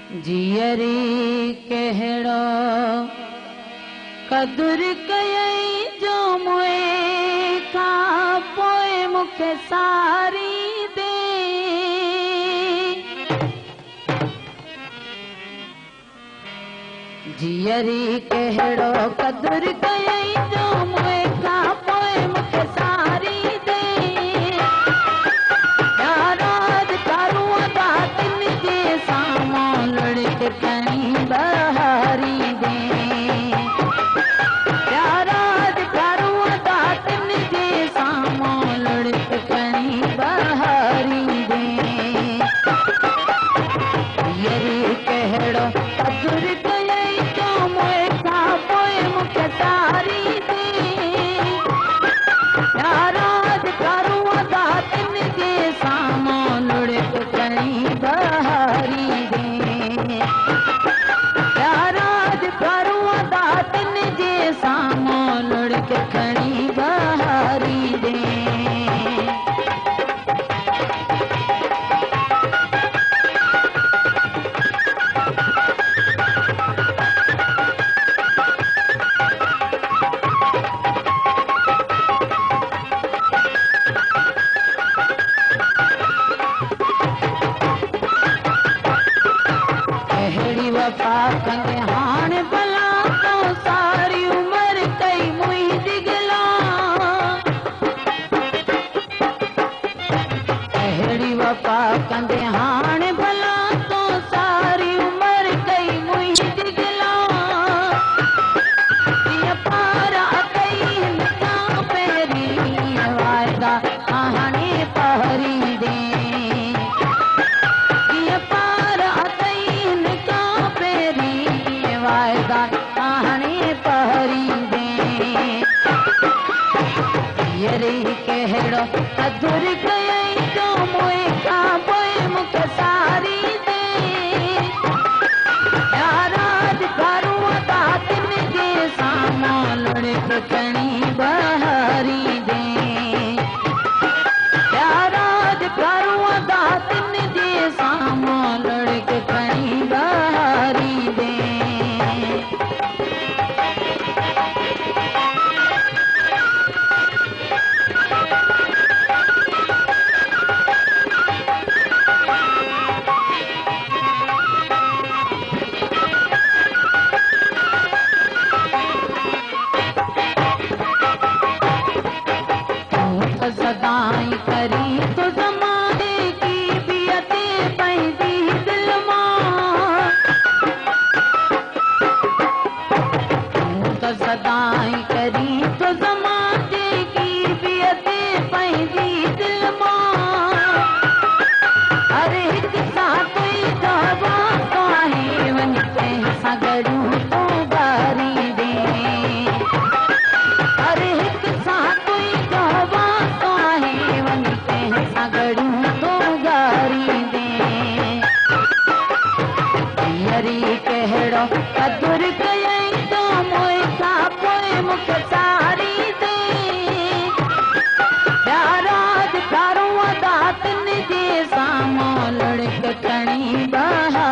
जियरी कहड़ो कदुर कयई जो मुए का पोए मुखे सारी दे। जियरी कहड़ो कदुर कयई जो मुए का पोए मुखे सारी दे। याराद करूं दातिन जे सामों लड़क कहीं बहारी दे। याराद करूं दातिन जे सामों लड़क कहीं बहारी दे। जियरी कहड़ो कदुर कयई जो मुए का पोए मुखे सारी दे। याराद करूं दातिन जे सामों लड़क कहीं बहारी दे। याराद करूं दातिन जे सामों लड़क कहीं बहारी दे। अहिड़ी वफा कंदे हाण भला तो सारी उम्र कई मुई दिगला। अहिड़ी वफा कंदे हाण भला तो सारी उम्र कई मुई दिगला। ये पारा कई हिनका पहिरी वायदा हाणे पहरी दे। ये पारा कई हिनका पहिरी वायदा हाणे पहरी दे। जियरी कहड़ो कदुर कयई जो मुए का पोए मुखे सारी दे। याराद करूं दातिन जे सामों लड़क कहीं बहारी दे। याराद करूं दातिन जे सामों लड़क कहीं बहारी दे। सदाई करी तो ज़माने की बियते पैंदी दिल मां। तो सदाई करी तो ज़माने की बियते पैंदी दिल मां। अरे हिक सां कोई दवा तो आहे वञ कंहिं गड़ूं तो बारी दे। अरे हिक सां कोई दवा तो आहे वञ कंहिं गड़ूं तो गारी दे। जियरी कहड़ो कदुर कयई जो मुए का पोए मुखे सारी दे। याराद करूं दातिन जे सामों लड़क कहीं बहारी